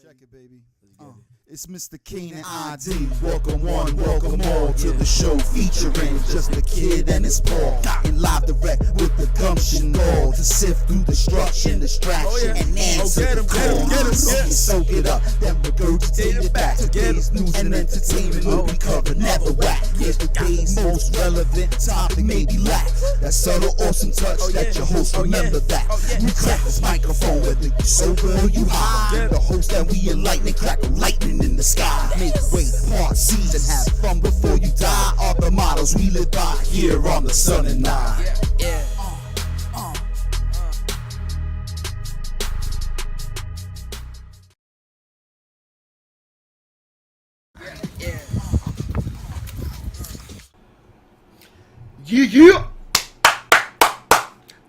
Check it, baby. It's Mr Cains and ID. Welcome one, welcome all to the show featuring just a kid and his paw. In live direct with the gumption all to sift through destruction, distraction, and answer the call. Soak it up, then regurgitate it back. Today's news and entertainment will be covered, never whack. Here's today's most relevant topic, maybe lack that subtle, awesome touch that your host remember that. We crack this microphone whether you sober or you high. The host that we enlighten and crack lightning in the sky. Make way, part seas and have fun before you die. Are the models we live by here on the Sun and Nine. Yeah.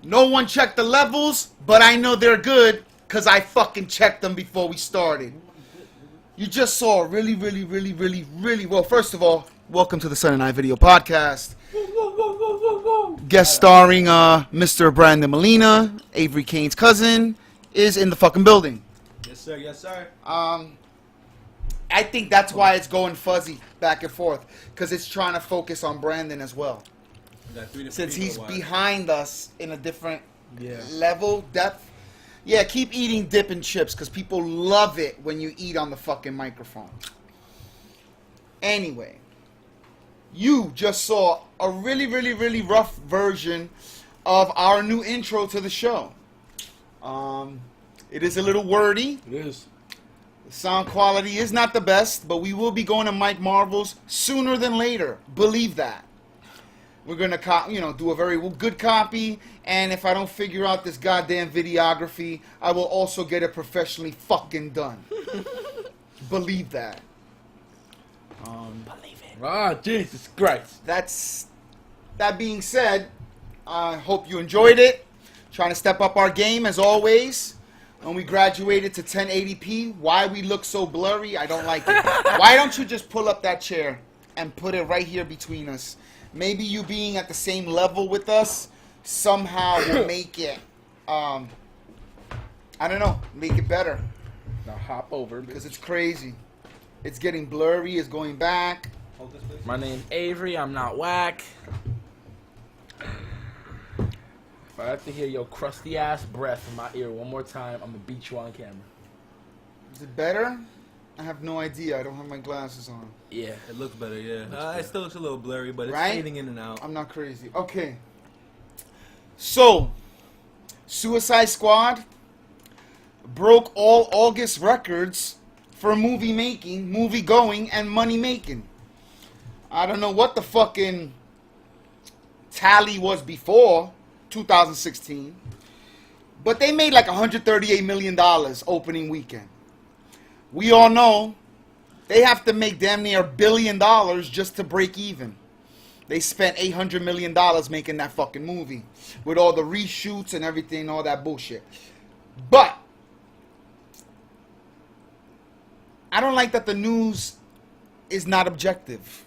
No one checked the levels, but I know they're good because I fucking checked them before we started. You just saw really, well, first of all, welcome to the Sun and I Video Podcast. Guest starring Mr. Brandon Molina, Avery Cain's cousin, is in the fucking building. Yes, sir. Yes, sir. I think that's why it's going fuzzy back and forth, because it's trying to focus on Brandon as well. Since he's behind us in a different level, depth. Yeah, keep eating dip and chips, because people love it when you eat on the fucking microphone. Anyway, you just saw a really rough version of our new intro to the show. It is a little wordy. It is. The sound quality is not the best, but we will be going to Mike Marvel's sooner than later. Believe that. We're going to, do a very good copy, and if I don't figure out this goddamn videography, I will also get it professionally fucking done. Believe that. Believe it. Ah, Jesus Christ. That being said, I hope you enjoyed it. Trying to step up our game as always. When we graduated to 1080p, why we look so blurry, I don't like it. Why don't you just pull up that chair and put it right here between us? Maybe you being at the same level with us somehow will make it, I don't know, make it better. Now hop over. Because it's crazy. It's getting blurry, it's going back. My name's Avery, I'm not whack. If I have to hear your crusty ass breath in my ear one more time, I'm gonna beat you on camera. Is it better? I have no idea. I don't have my glasses on. Yeah. It looks better, yeah. It still looks a little blurry, but it's Right? fading in and out. I'm not crazy. Okay. So, Suicide Squad broke all August records for movie making, movie going, and money making. I don't know what the fucking tally was before 2016, but they made like $138 million opening weekend. We all know they have to make damn near $1 billion just to break even. They spent $800 million making that fucking movie with all the reshoots and everything, all that bullshit. But I don't like that the news is not objective.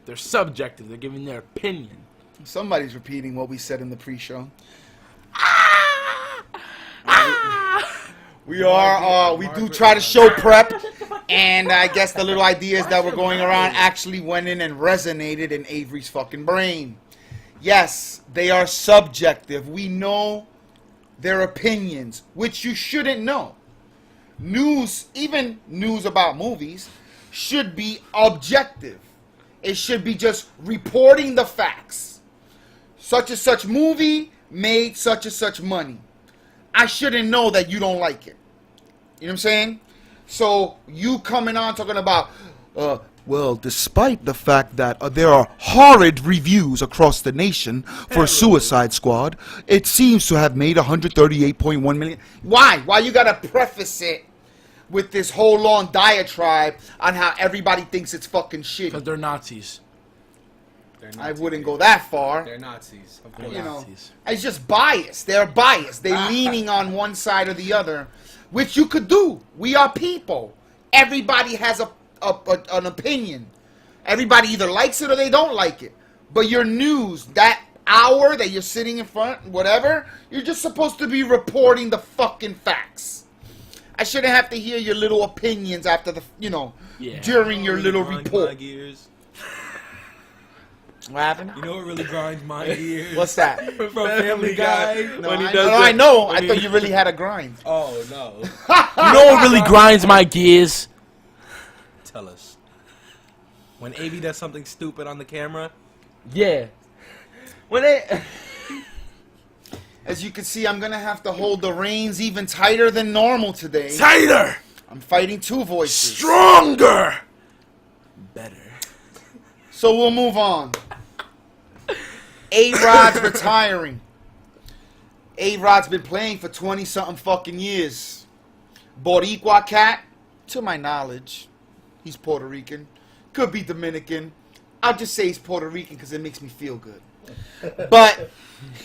They're subjective, they're giving their opinion. Somebody's repeating what we said in the pre-show. We do try to show prep, and I guess the little ideas that were going around actually went in and resonated in Avery's fucking brain. Yes, they are subjective. We know their opinions, which you shouldn't know. News, even news about movies, should be objective. It should be just reporting the facts. Such and such movie made such and such money. I shouldn't know that you don't like it. You know what I'm saying? So you coming on talking about, well, despite the fact that there are horrid reviews across the nation for Suicide Squad, it seems to have made $138.1 million. Why? Why you gotta preface it with this whole long diatribe on how everybody thinks it's fucking shitty? Because they're Nazis. I wouldn't go that far. They're Nazis. Of course. You know, it's just biased. They're biased. They're leaning on one side or the other, which you could do. We are people. Everybody has an opinion. Everybody either likes it or they don't like it. But your news, that hour that you're sitting in front, whatever, you're just supposed to be reporting the fucking facts. I shouldn't have to hear your little opinions after the, during your little Grinds report. my gears. What happened? You know what really grinds my gears? What's that? From Family Guy. No, When he I does know. the- I know. when I he- thought you really had a grind. Oh no. You know what really grinds my gears? Tell us. When AV does something stupid on the camera. Yeah. When they... As you can see, I'm gonna have to hold the reins even tighter than normal today. Tighter! I'm fighting two voices. Stronger! Better. So we'll move on. A-Rod's retiring. A-Rod's been playing for 20-something fucking years. Boricua cat, to my knowledge, he's Puerto Rican. Could be Dominican. I'll just say he's Puerto Rican because it makes me feel good. But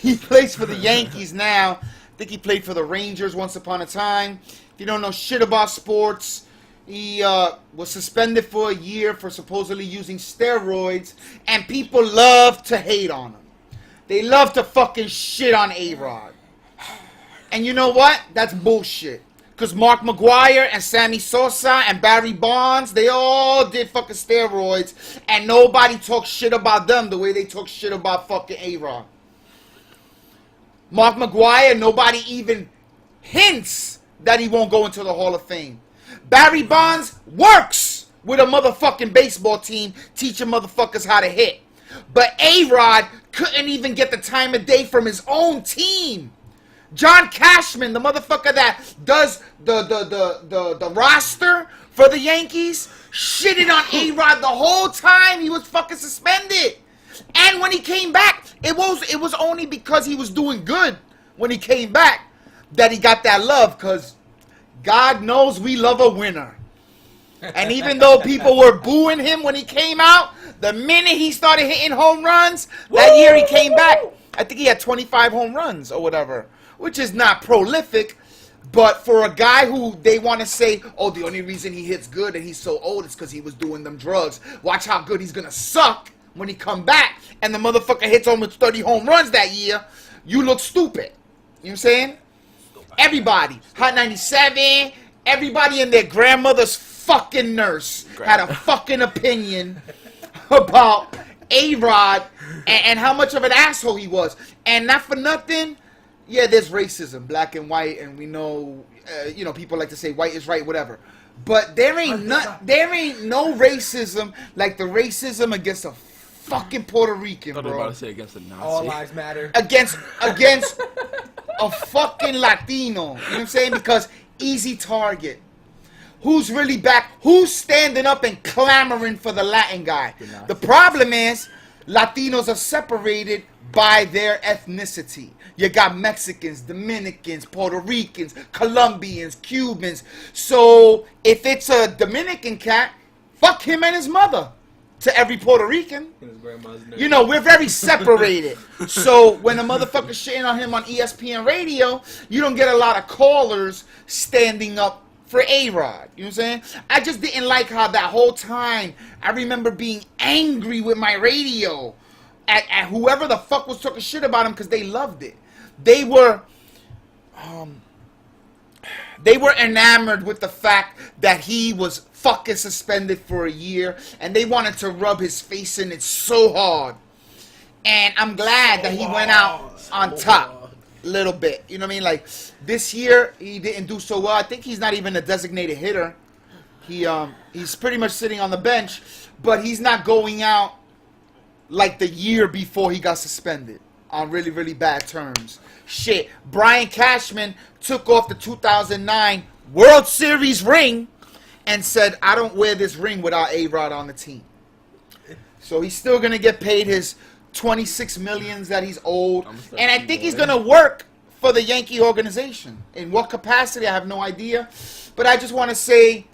he plays for the Yankees now. I think he played for the Rangers once upon a time. If you don't know shit about sports, he was suspended for a year for supposedly using steroids, and people love to hate on him. They love to fucking shit on A-Rod. And you know what? That's bullshit. Because Mark McGuire and Sammy Sosa and Barry Bonds, they all did fucking steroids, and nobody talks shit about them the way they talk shit about fucking A-Rod. Mark McGuire, nobody even hints that he won't go into the Hall of Fame. Barry Bonds works with a motherfucking baseball team teaching motherfuckers how to hit. But A-Rod couldn't even get the time of day from his own team. John Cashman, the motherfucker that does the roster for the Yankees, shitted on A-Rod the whole time he was fucking suspended. And when he came back, it was only because he was doing good when he came back that he got that love, because God knows we love a winner. And even though people were booing him when he came out, the minute he started hitting home runs, that year he came back. I think he had 25 home runs or whatever, which is not prolific. But for a guy who they want to say, oh, the only reason he hits good and he's so old is because he was doing them drugs. Watch how good he's going to suck when he come back. And the motherfucker hits almost 30 home runs that year. You look stupid. You know what I'm saying? Everybody. Hot 97. Everybody and their grandmother's fucking nurse had a fucking opinion about A-Rod and how much of an asshole he was. And not for nothing, yeah, there's racism, black and white, and we know, people like to say white is right, whatever. But there ain't no racism like the racism against a fucking Puerto Rican, I was about bro. to say against a Nazi. All lives matter. Against a fucking Latino. You know what I'm saying? Because easy target. Who's really back? Who's standing up and clamoring for the Latin guy? The problem is Latinos are separated by their ethnicity. You got Mexicans, Dominicans, Puerto Ricans, Colombians, Cubans. So if it's a Dominican cat, fuck him and his mother. To every Puerto Rican. His grandma's name. You know, we're very separated. So when a motherfucker shitting on him on ESPN radio, you don't get a lot of callers standing up for A-Rod. You know what I'm saying? I just didn't like how that whole time I remember being angry with my radio at whoever the fuck was talking shit about him because they loved it. They were enamored with the fact that he was fucking suspended for a year, and they wanted to rub his face in it so hard. And I'm glad that he went out on top a little bit. You know what I mean? Like, this year, he didn't do so well. I think he's not even a designated hitter. He's pretty much sitting on the bench, but he's not going out like the year before he got suspended on really, really bad terms. Shit, Brian Cashman took off the 2009 World Series ring and said, I don't wear this ring without A-Rod on the team. So he's still going to get paid his $26 million that he's owed. And I think he's going to work for the Yankee organization. In what capacity, I have no idea. But I just want to say,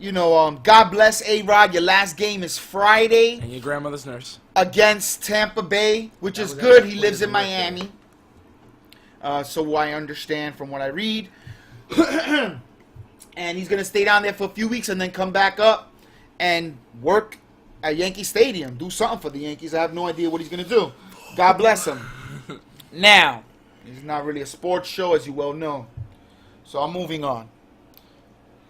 God bless A-Rod. Your last game is Friday. And your grandmother's nurse. Against Tampa Bay, which is good. He lives in Miami. So I understand from what I read. And he's going to stay down there for a few weeks and then come back up and work at Yankee Stadium. Do something for the Yankees. I have no idea what he's going to do. God bless him. Now, it's not really a sports show, as you well know. So I'm moving on.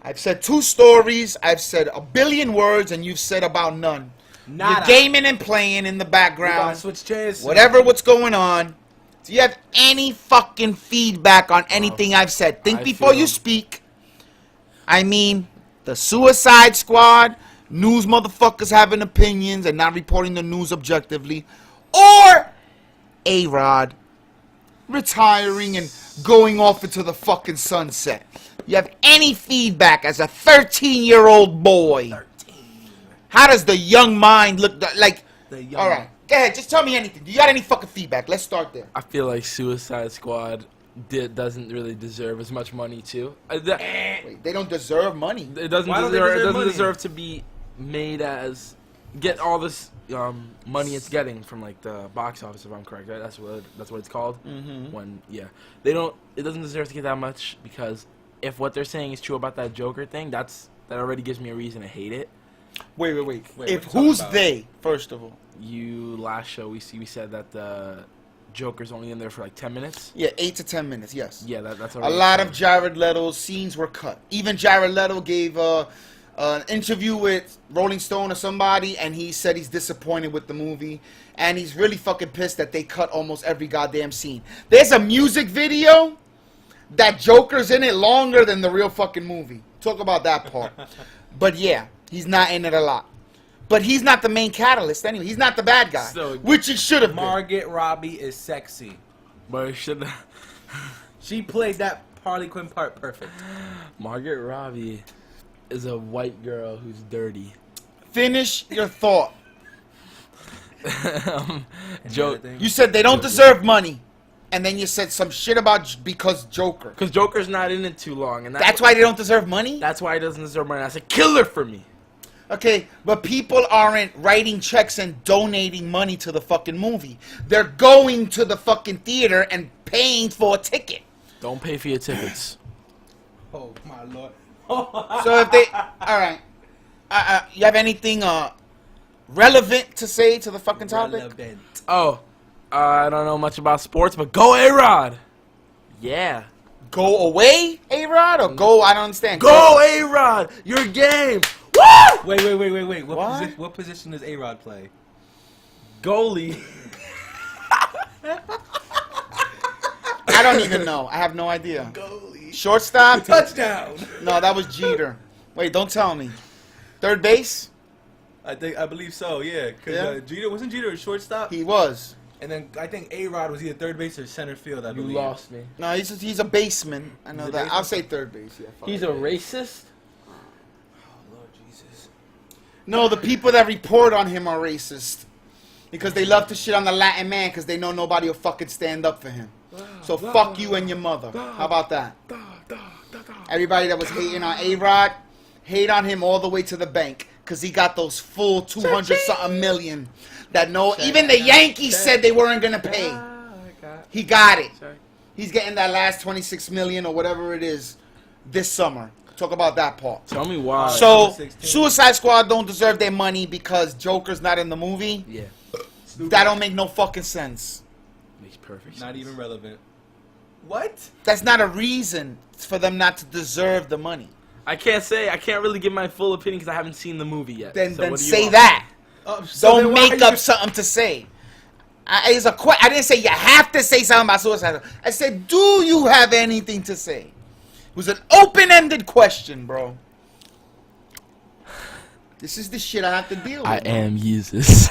I've said 2 stories. I've said a billion words, and you've said about none. Nada. You're gaming and playing in the We background. gotta switch chairs. Whatever what's going on. Do you have any fucking feedback on anything I've said? Think I before feel- you speak. I mean, the Suicide Squad, news motherfuckers having opinions and not reporting the news objectively, or A-Rod retiring and going off into the fucking sunset. You have any feedback as a 13-year-old boy? 13. How does the young mind look like? The young- All right, go ahead. Just tell me anything. Do you got any fucking feedback? Let's start there. I feel like Suicide Squad doesn't really deserve as much money too. Wait, they don't deserve money. It doesn't Why don't they deserve. It deserve doesn't money? deserve to be made as get all this money it's getting from like the box office. If I'm correct, right? That's what it's called. Mm-hmm. When they don't. It doesn't deserve to get that much because if what they're saying is true about that Joker thing, that already gives me a reason to hate it. Wait. Wait, If what you who's talking about? they? First of all, Last show we said that the Joker's only in there for like 10 minutes. yeah, 8 to 10 minutes. Yes. Yeah, that's A already lot fine. of Jared Leto's scenes were cut. Even Jared Leto gave an interview with Rolling Stone or somebody, and he said he's disappointed with the movie, and he's really fucking pissed that they cut almost every goddamn scene. There's a music video that Joker's in it longer than the real fucking movie. Talk about that part. But yeah, he's not in it a lot. But he's not the main catalyst anyway. He's not the bad guy, So- which he should have been. Margaret Robbie is sexy. But it should. She played that Harley Quinn part perfect. Margaret Robbie is a white girl who's dirty. Finish your thought. Joke. You said they don't deserve money, and then you said some shit about because Joker. Because Joker's not in it too long, and That's why they don't deserve money? That's why he doesn't deserve money. That's a killer for me. Okay, but people aren't writing checks and donating money to the fucking movie. They're going to the fucking theater and paying for a ticket. Don't pay for your tickets. Oh my lord. So if they... Alright. You have anything relevant to say to the fucking topic? Relevant. Oh, I don't know much about sports, but go A-Rod. Yeah. Go away, A-Rod, or go... I don't understand. Go A-Rod. Your game. Woo! Wait. What, What? what position does A-Rod play? Goalie. I don't even know. I have no idea. Goalie. Shortstop? Touchdown. No, that was Jeter. Wait, don't tell me. Third base? I believe so. Yeah. Because Yeah. Jeter wasn't Jeter a shortstop, He was. and then I think A-Rod was either third base or center field. I You believe. lost me. No, he's a baseman. I know He's a that. baseman? I'll say third base. Yeah, fuck He's it. a racist. Oh Lord Jesus. No, the people that report on him are racist. Because they love to shit on the Latin man because they know nobody will fucking stand up for him. So fuck you and your mother. How about that? Everybody that was hating on A-Rod, hate on him all the way to the bank. Because he got those full 200-something million. That even the Yankees said they weren't going to pay. He got it. He's getting that last 26 million or whatever it is this summer. Talk about that part. Tell me why. So, 16. Suicide Squad don't deserve their money because Joker's not in the movie? Yeah. That don't make no fucking sense. Makes perfect sense. Not even relevant. What? That's not a reason for them not to deserve the money. I can't really give my full opinion because I haven't seen the movie yet. Then So what do you say want? that. So then Don't why make are up you- something to say. I didn't say you have to say something about Suicide Squad. I said, do you have anything to say? It was an open-ended question, bro. This is the shit I have to deal with. I am Jesus.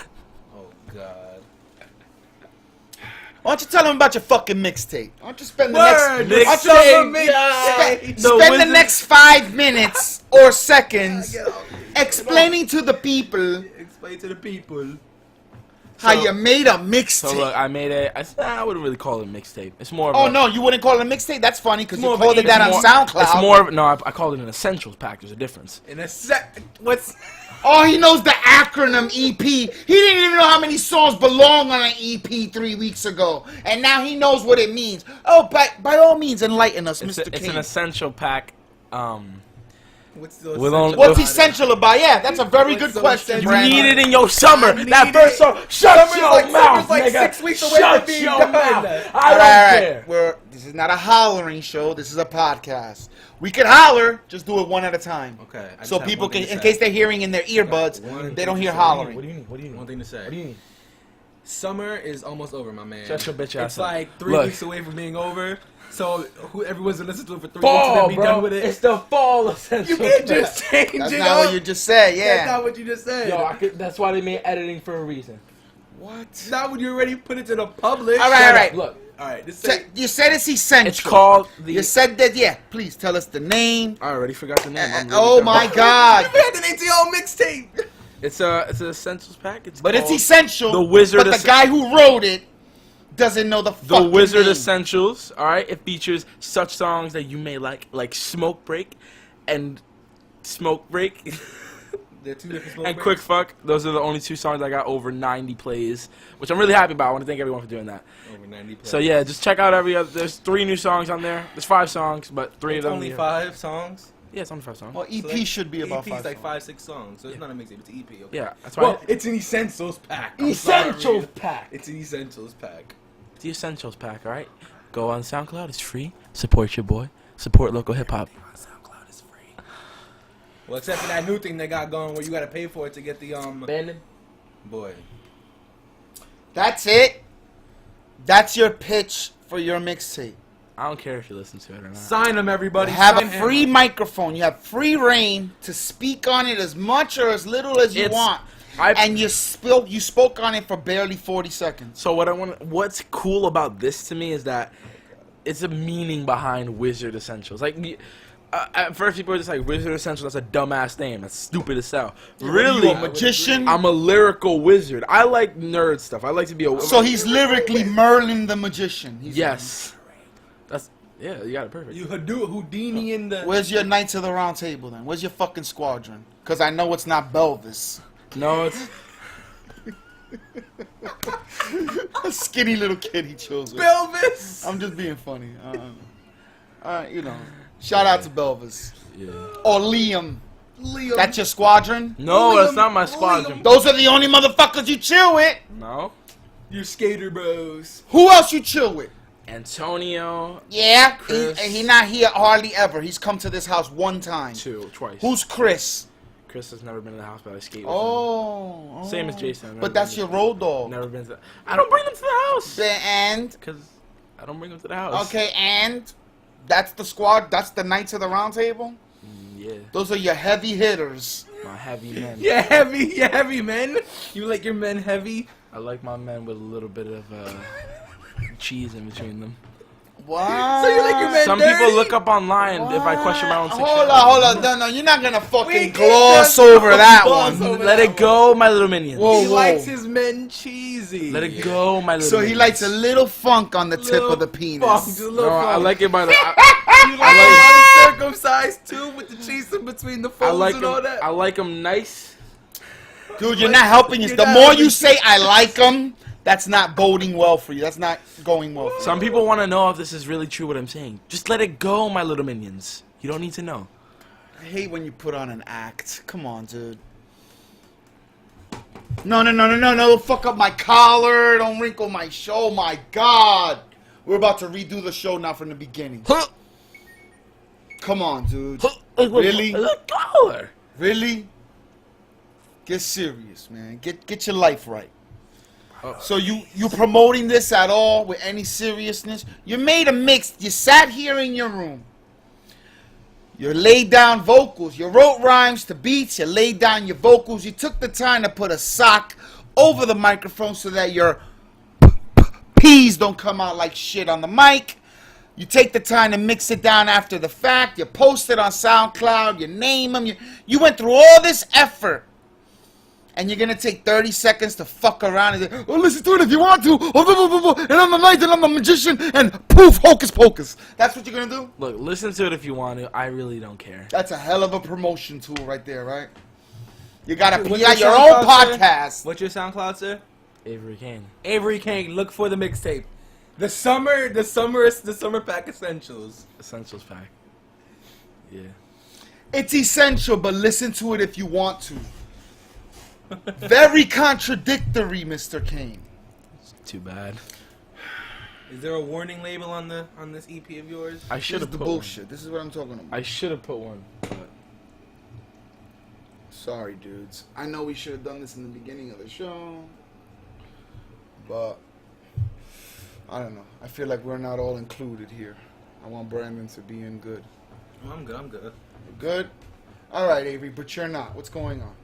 Oh God. Why don't you tell them about your fucking mixtape? Why don't you spend the Word, next mixtape, why don't you mixtape. spend the Wizard- next 5 minutes or seconds explaining to the people Explain to the people. how So- you made a So mixtape. look, I made I wouldn't really call it a mixtape. It's more of Oh a, no, you wouldn't call it a mixtape? That's funny because It's you more of called an it that on more- SoundCloud. It's more of, no, I called it an essentials pack. There's a difference. In a sec. What's? Oh, he knows the acronym EP. He didn't even know how many songs belong on an EP 3 weeks ago, and now he knows what it means. Oh, by all means, enlighten us, It's, Mr. it's King. an essential pack. What's so With only- What's essential about? Yeah, that's a very good so question, essential? You Brandon. need it in your summer. I That need first it. song. Shut Summer's your like- mouth, summer's like nigga. 6 weeks away Shut from being your done. mouth. I All don't right, care. this is not a hollering show. This is a podcast. We could holler, just do it one at a time. Okay. I just So have people one thing can, to in say. case they're hearing in their earbuds, One they don't thing hear to say. hollering. What do you need? What do you need? One thing to say. What do you need? Summer is almost over, my man. Shut your bitch ass It's up. like 3 Look. weeks away from being over. So everyone's gonna listen to it for 3 weeks and Fall, then be bro. done with it. It's the fall essential. You can't just change That's it not up. what you just said. That's Yeah. not what you just said. Yo, that's why they made editing for a reason. What? Not when you already put it to the public. All right, all right. Look, All right. This So, you said it's essential. it's called the. You said that. Yeah. Please tell us the name. I already forgot the name. I'm really Oh dumb. my God. We had an ATL mixtape. It's an essentials pack. It's But it's called essential. The Wizard But the Essen- guy who wrote it doesn't know the The fucking Wizard name. Essentials. All right, it features such songs that you may like Smoke Break, and Smoke Break, They're two different smoke and breaks. Quick Fuck. Those are the only two songs that got over 90 plays, which I'm really happy about. I want to thank everyone for doing that. Over 90 plays. So yeah, just check out every other. There's 3 new songs on there. There's 5 songs, but 3 It's of them. only you- 5 songs. Yeah, it's only 5 songs. Well, EP So that- should be about EP's 5. like 5-6 songs, so it's not a mixtape. It's an EP. Okay. Yeah, that's why. Well, it's an essentials pack. I'm Essentials sorry. pack. It's an essentials pack. The Essentials pack. All right, go on SoundCloud. It's free. Support your boy. Support local hip hop. SoundCloud is free. Well, except for that new thing they got going where you gotta pay for it to get the Abandoned. boy. That's it. That's your pitch for your mixtape. I don't care if you listen to it or not. Sign them, everybody. You have Sign a free him. microphone. You have free reign to speak on it as much or as little as you It's- want. And you spoke on it for barely 40 seconds. So what's cool about this to me is that it's a meaning behind Wizard Essentials. Like, at first people are just like, Wizard Essentials, that's a dumbass name. That's stupid as hell. Really? You a magician? I'm a lyrical wizard. I like nerd stuff. I like to be a... So he's lyrically Merlin the magician. He's Yes. That's... Yeah, you got it perfect. You Houdini in the. Where's your Knights of the Round Table then? Where's your fucking squadron? Because I know it's not Belvis. No, it's... A skinny little kid he chose with. Belvis. I'm just being funny. You know. Shout out to Belvis. Yeah. Or Liam. Liam. That's your squadron? No, that's Liam- not my squadron. Those are the only motherfuckers you chill with. No. Your skater bros. Who else you chill with? Antonio... Yeah, Chris. he not here hardly ever. He's come to this house one time. Twice. Who's Chris? Chris has never been in the house, but I skate with him. Oh. Same as Jason. I've never But that's been your to- road dog. Never been to... I don't bring them to the house. And Because I don't bring them to the house. okay, and that's the squad. That's the Knights of the Round Table. Yeah. Those are your heavy hitters. My heavy men. Yeah, heavy men. You like your men heavy? I like my men with a little bit of cheese in between them. What? So you like your men Some dirty? people look up online if I question my own sexuality. Hold on. No, you're not gonna fucking We can't gloss just over that gloss one. over Let that it go, my little minions. Whoa. He likes his men cheesy. Let it go, my little So minions. he likes a little funk on the tip Little of the funk, penis. just a little No, I funk. like it by the... You like it uncircumcised too, with the cheese in between the I folds like and all them. that. I like them nice. Dude, you're not helping us. You're The not more helping. you say I like them, that's not boding well for you. That's not going well for you. Some people want to know if this is really true what I'm saying. Just let it go, my little minions. You don't need to know. I hate when you put on an act. Come on, dude. No. Don't fuck up my collar. Don't wrinkle my show. My God. We're about to redo the show now from the beginning. Come on, dude. Really? Look color. Really? Get serious, man. Get your life right. So you promoting this at all with any seriousness? You made a mix. You sat here in your room. You laid down vocals. You wrote rhymes to beats. You laid down your vocals. You took the time to put a sock over the microphone so that your P's don't come out like shit on the mic. You take the time to mix it down after the fact. You post it on SoundCloud. You name them. You went through all this effort. And you're going to take 30 seconds to fuck around and say, oh, listen to it if you want to. And I'm the knight and I'm the magician. And poof, hocus pocus. That's what you're going to do? Look, listen to it if you want to. I really don't care. That's a hell of a promotion tool right there, right? You got What's your your own SoundCloud, sir? podcast. What's your SoundCloud, sir? Avery Kane. Avery Kane. Look for the mixtape. The summer pack essentials. Essentials pack. Yeah. It's essential, but listen to it if you want to. Very contradictory, Mr. Cain. Too bad. Is there a warning label on this EP of yours? I This should is have the put bullshit. This is what I'm talking about. one. I should have put one. But Sorry, dudes. I know we should have done this in the beginning of the show, but I don't know. I feel like we're not all included here. I want Brandon to be in good. Oh, I'm good. Good? All right, Avery, but you're not. What's going on?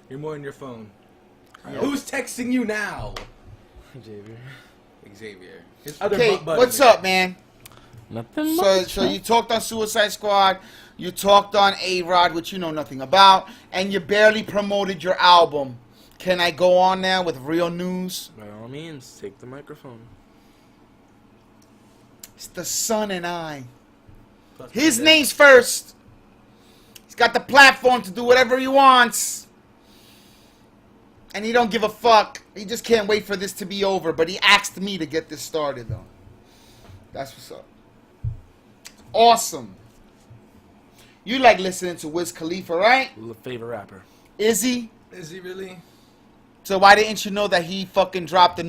You're more on your phone. Yeah. Who's texting you now? Xavier. His other Okay, butt buddy. what's up, man? Nothing So, much. so you talked on Suicide Squad, you talked on A-Rod, which you know nothing about, and you barely promoted your album. Can I go on now with real news? By all means, take the microphone. It's the Son and I. Plus His my name's first. He's got the platform to do whatever he wants. And he don't give a fuck. He just can't wait for this to be over. But he asked me to get this started, though. That's what's up. Awesome. You like listening to Wiz Khalifa, right? Favorite rapper. Is he? Is he really? So why didn't you know that he fucking dropped the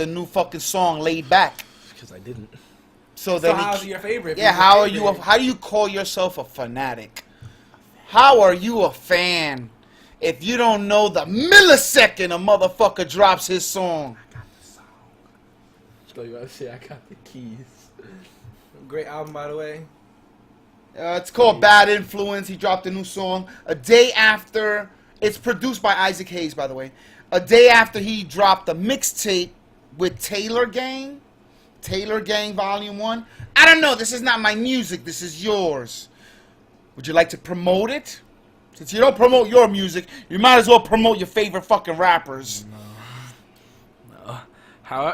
new fucking song, Laid Back? Because I didn't. So So then how's he, he your favorite? yeah, how are you? How do you call yourself a fanatic? How are you a fan if you don't know the millisecond a motherfucker drops his song? So you gotta say I got the keys. Great album, by the way. It's called Bad Influence. He dropped a new song a day after. It's produced by Isaac Hayes, by the way. A day after he dropped a mixtape with Taylor Gang. Taylor Gang Volume 1. I don't know. This is not my music. This is yours. Would you like to promote it? Since you don't promote your music, you might as well promote your favorite fucking rappers. No.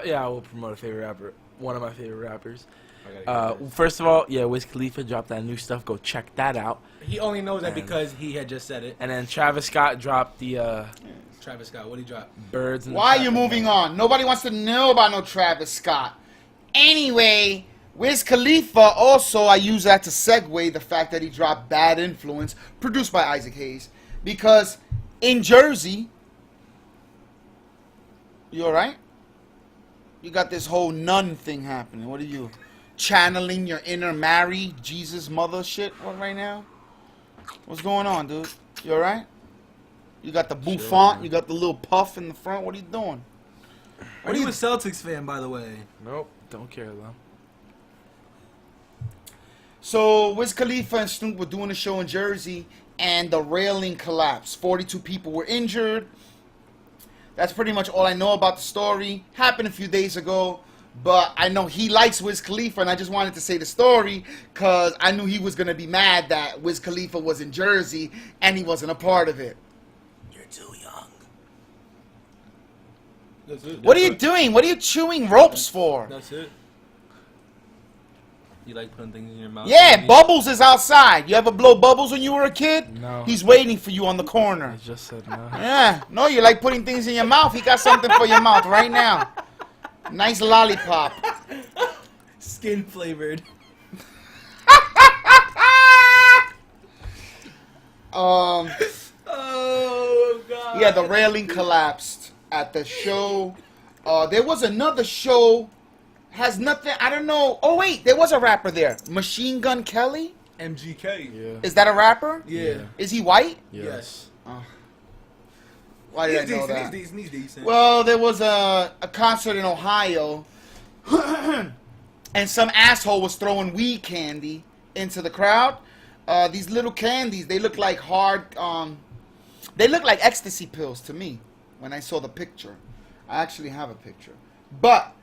Yeah, I will promote a favorite rapper. One of my favorite rappers. I gotta get this. First of all, yeah, Wiz Khalifa dropped that new stuff. Go check that out. He only knows that And- because he had just said it. And then Travis Scott dropped the Travis Scott, what did he drop? Birds. And Why are the you moving on? Nobody wants to know about no Travis Scott. Anyway, Wiz Khalifa also, I use that to segue the fact that he dropped Bad Influence, produced by Isaac Hayes. Because in Jersey, you alright? You got this whole nun thing happening. What are you, channeling your inner Mary, Jesus mother shit right now? What's going on, dude? You alright? You got the bouffant, man. you got the little puff in the front. What are you doing? Are you a Celtics fan, by the way? Nope, don't care though. So Wiz Khalifa and Snoop were doing a show in Jersey, and the railing collapsed. 42 people were injured. That's pretty much all I know about the story. Happened a few days ago, but I know he likes Wiz Khalifa, and I just wanted to say the story because I knew he was going to be mad that Wiz Khalifa was in Jersey and he wasn't a part of it. You're too young. That's it. What are you doing? What are you chewing ropes for? That's it. You like putting things in your mouth? Yeah, maybe? Bubbles is outside. You ever blow bubbles when you were a kid? No. He's waiting for you on the I corner. just said no. Yeah, no, you like putting things in your mouth. He got something for your mouth right now. Nice lollipop. Skin flavored. Um, Oh, God. yeah, the railing collapsed at the show. There was another show. Has nothing. I don't know. Oh wait, there was a rapper there. Machine Gun Kelly. MGK. Yeah. Is that a rapper? Yeah. Is he white? Yes. Why did He's I know decent. that? He's decent. Well, there was a concert in Ohio, and some asshole was throwing weed candy into the crowd. These little candies, they look like hard. They look like ecstasy pills to me when I saw the picture. I actually have a picture, but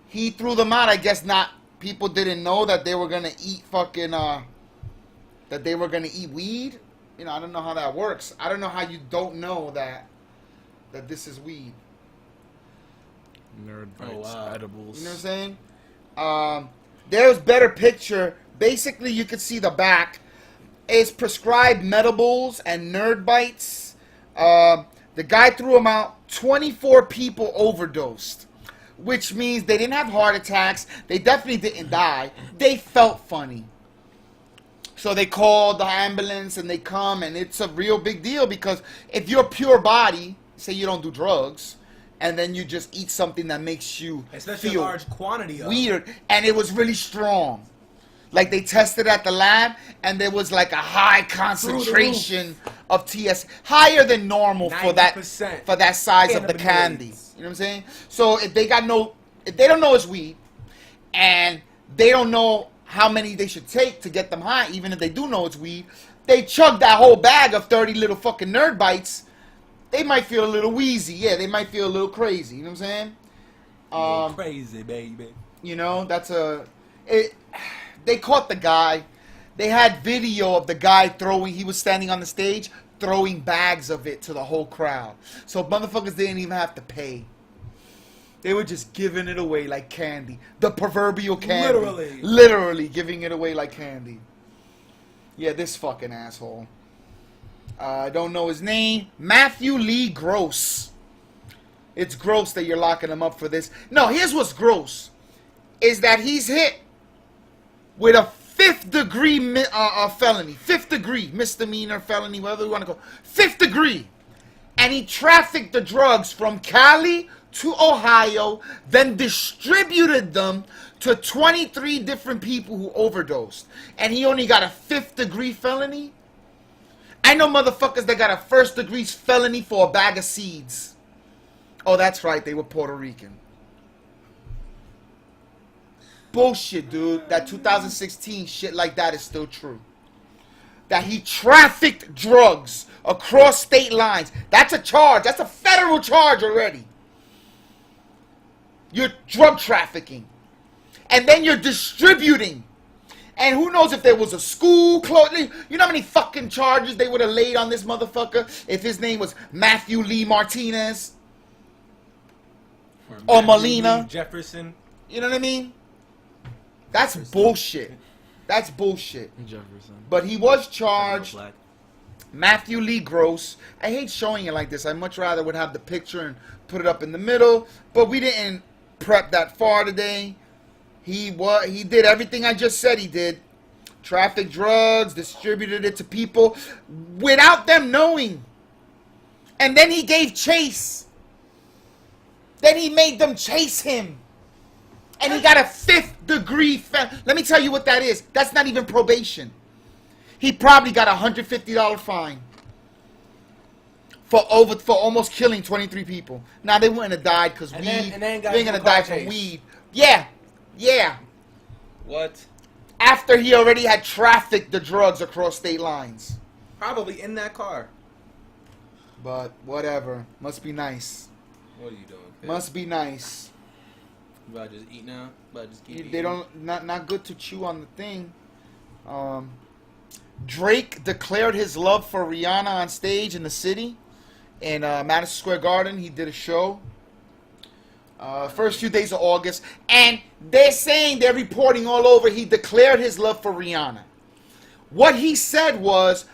he threw them out. I guess not. People didn't know that they were gonna eat fucking. That they were gonna eat weed. You know, I don't know how that works. I don't know how you don't know that this is weed. Nerd Oh, bites, wow. edibles. You know what I'm saying? There's better picture. Basically, you could see the back. It's prescribed medibles and nerd bites. The guy threw them out. 24 people overdosed, which means they didn't have heart attacks. They definitely didn't die. They felt funny. So they call the ambulance and they come, and it's a real big deal because if you're pure body, say you don't do drugs, and then you just eat something that makes you Especially feel a large quantity of weird, and it was really strong. Like they tested at the lab, and there was like a high concentration of TS, higher than normal for that 90% size of the candy. cannabinoids. You know what I'm saying? So if they don't know it's weed, and they don't know how many they should take to get them high, even if they do know it's weed, they chug that whole bag of 30 little fucking nerd bites. They might feel a little wheezy. Yeah, they might feel a little crazy. You know what I'm saying? Crazy, baby. You know, they caught the guy. They had video of the guy he was standing on the stage, throwing bags of it to the whole crowd. So motherfuckers didn't even have to pay. They were just giving it away like candy. The proverbial candy. Literally giving it away like candy. Yeah, this fucking asshole. I don't know his name. Matthew Lee Gross. It's gross that you're locking him up for this. No, here's what's gross. Is that he's hit with a 5th degree felony. 5th degree misdemeanor, felony, whatever you want to call it. 5th degree. And he trafficked the drugs from Cali to Ohio, then distributed them to 23 different people who overdosed. And he only got a 5th degree felony? I know motherfuckers that got a 1st degree felony for a bag of seeds. Oh, that's right, they were Puerto Rican. Bullshit, dude. That 2016 shit like that is still true. That he trafficked drugs across state lines. That's a charge. That's a federal charge already. You're drug trafficking. And then you're distributing. And who knows if there was a school closing. You know how many fucking charges they would have laid on this motherfucker if his name was Matthew Lee Martinez? Or Molina. Lee Jefferson. You know what I mean? That's bullshit. That's bullshit. Jefferson. But he was charged. Matthew Lee Gross. I hate showing it like this. I much rather would have the picture and put it up in the middle. But we didn't prep that far today. He did everything I just said he did. Trafficked drugs, distributed it to people without them knowing. And then he gave chase. Then he made them chase him. And he got a 5th degree Let me tell you what that is. That's not even probation. He probably got a $150 fine for almost killing 23 people. Now they wouldn't have died because weed. And then they ain't gonna die from weed. Yeah. What? After he already had trafficked the drugs across state lines. Probably in that car. But whatever. Must be nice. What are you doing, kid? Must be nice. You about to just eat now? About to just keep They eating? don't not good to chew on the thing. Drake declared his love for Rihanna on stage in the city, in Madison Square Garden. He did a show. First few days of August, and they're reporting all over. He declared his love for Rihanna. What he said was,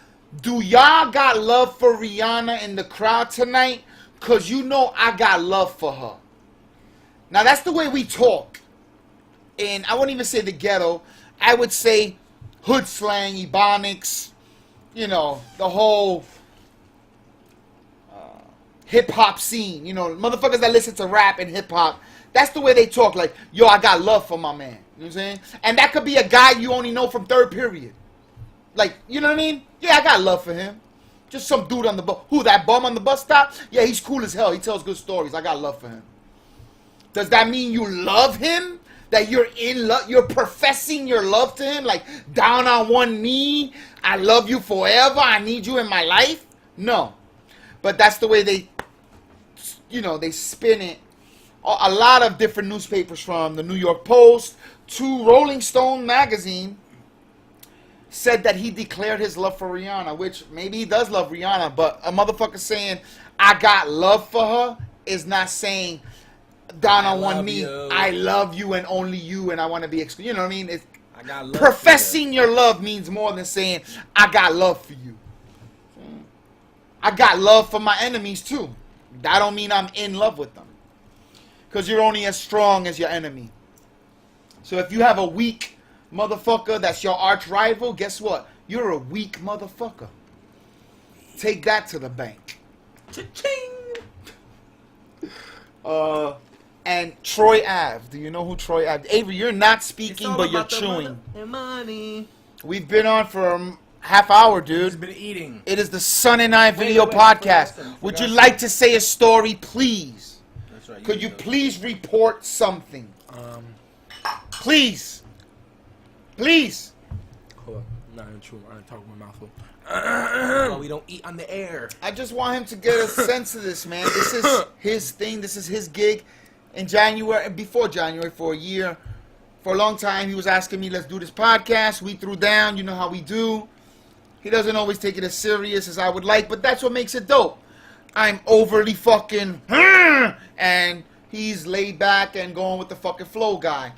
"Do y'all got love for Rihanna in the crowd tonight? 'Cause you know I got love for her." Now that's the way we talk. And I wouldn't even say the ghetto. I would say hood slang, ebonics, you know, the whole hip-hop scene. You know, motherfuckers that listen to rap and hip-hop, that's the way they talk. Like, yo, I got love for my man. You know what I'm saying? And that could be a guy you only know from third period. Like, you know what I mean? Yeah, I got love for him. Just some dude on the bus. Who, that bum on the bus stop? Yeah, he's cool as hell. He tells good stories. I got love for him. Does that mean you love him? That you're in love? You're professing your love to him? Like, down on one knee? I love you forever. I need you in my life? No. But that's the way they, you know, they spin it. A lot of different newspapers, from the New York Post to Rolling Stone magazine, said that he declared his love for Rihanna, which maybe he does love Rihanna, but a motherfucker saying, I got love for her, is not saying down on one knee, I love you and only you and I want to be exclusive. You know what I mean? It's, I got love professing your love means more than saying, I got love for you. I got love for my enemies too. That don't mean I'm in love with them. Because you're only as strong as your enemy. So if you have a weak motherfucker that's your arch rival, guess what? You're a weak motherfucker. Take that to the bank. Cha-ching! And Troy Ave. Do you know who Troy Ave? Avery, you're not speaking, but you're chewing. Money. We've been on for a half hour, Who's dude. been eating? It is the Son and I video wait, podcast. forgot Would you something. like to say a story, please? That's right. Could you please report something? Please. Please. Hold on. Not even true. I'm talking with my mouth full. Well, we don't eat on the air. I just want him to get a sense of this, man. This is his thing. This is his gig. In January, before January, for a year, for a long time, he was asking me, let's do this podcast. We threw down. You know how we do. He doesn't always take it as serious as I would like, but that's what makes it dope. I'm overly fucking, and he's laid back and going with the fucking flow guy.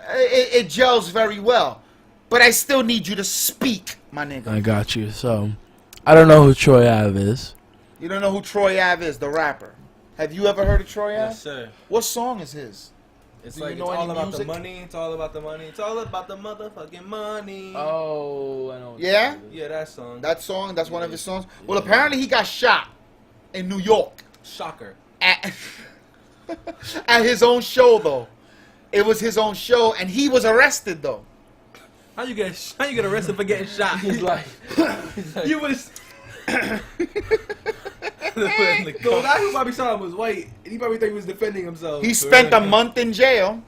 It gels very well. But I still need you to speak, my nigga. I got you. So, I don't know who Troy Ave is. You don't know who Troy Ave is, the rapper. Have you ever heard of Troy Ave? Yes, sir. What song is his? It's Do you like know it's any all about music? the money. It's all about the money. It's all about the motherfucking money. Oh, I know. what Yeah? that is. Yeah, that song. That song, that's one of his songs? Well, apparently he got shot in New York. Shocker. At, at his own show, though. It was his own show, and he was arrested, though. How you get arrested for getting shot? He's like, You was. The guy who probably shot him was white, and he probably thought he was defending himself. He spent a month in jail,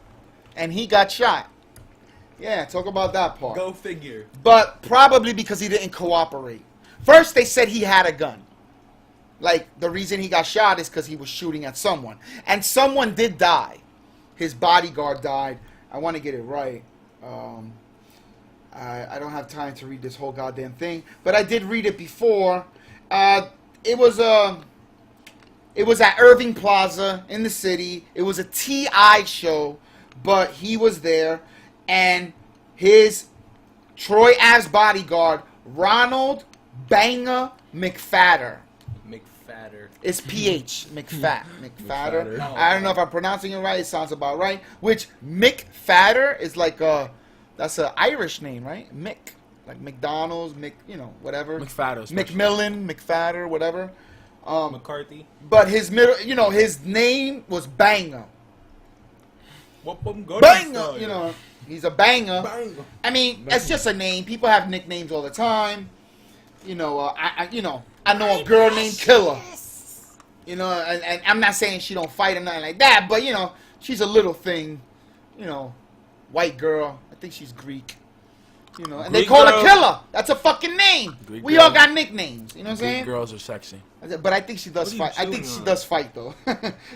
and he got shot. Yeah, talk about that part. Go figure. But probably because he didn't cooperate. First, they said he had a gun. Like, the reason he got shot is because he was shooting at someone. And someone did die. His bodyguard died. I want to get it right. I don't have time to read this whole goddamn thing. But I did read it before. It was at Irving Plaza in the city. It was a T.I. show. But he was there. And his Troy Ave's bodyguard, Ronald Banger McFatter. McFatter. It's PH. McFatter. McFatter. I don't know if I'm pronouncing it right. It sounds about right. Which McFatter is like that's an Irish name, right? Mick. Like McDonald's, whatever. McFatter. Macmillan, McFatter, whatever. McCarthy. But his his name was Banger. Go Banger, he's a banger. Banger. I mean, that's just a name. People have nicknames all the time. I know a girl named Killer. And I'm not saying she don't fight or nothing like that, but she's a little thing. White girl. I think she's Greek. And they Greek call her girl. Killer. That's a fucking name. Greek We girl. all got nicknames. You know what I'm Greek saying? girls are sexy. But I think she does What are you fight. I think chewing she on? does fight though.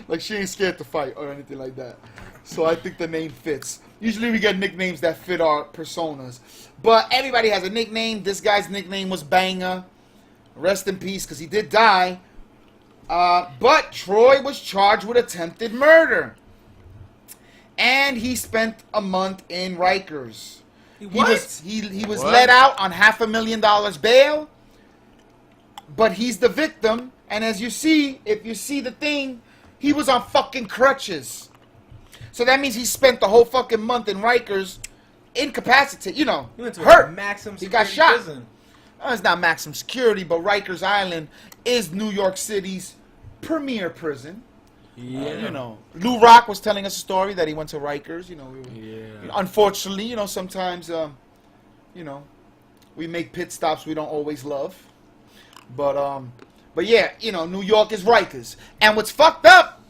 Like she ain't scared to fight or anything like that. So I think the name fits. Usually we get nicknames that fit our personas. But everybody has a nickname. This guy's nickname was Banger. Rest in peace, because he did die. But Troy was charged with attempted murder. And he spent a month in Rikers. He was What? let out on $500,000 bail. But he's the victim. And as you see, if you see the thing, he was on fucking crutches. So that means he spent the whole fucking month in Rikers incapacitated, He went to a hurt. maximum He got security shot. prison. It's not maximum security, but Rikers Island is New York City's premier prison. Yeah. Lou Rock was telling us a story that he went to Rikers. Yeah. Unfortunately, sometimes, we make pit stops we don't always love. But yeah, New York is Rikers. And what's fucked up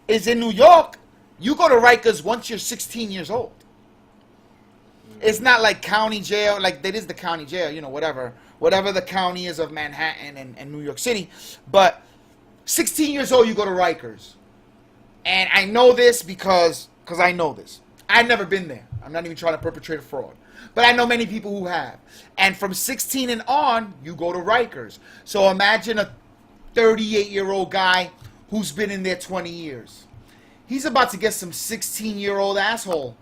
is in New York, you go to Rikers once you're 16 years old. It's not like county jail, like that is the county jail, whatever the county is of Manhattan and New York City. But 16 years old, you go to Rikers. And I know this because I know this. I've never been there. I'm not even trying to perpetrate a fraud. But I know many people who have. And from 16 and on, you go to Rikers. So imagine a 38-year-old guy who's been in there 20 years. He's about to get some 16-year-old asshole.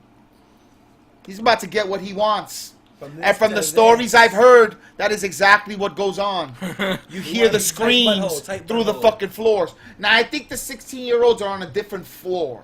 He's about to get what he wants. And from the stories I've heard, that is exactly what goes on. You hear the screams tight through the butthole. fucking floors. Now, I think the 16-year-olds are on a different floor.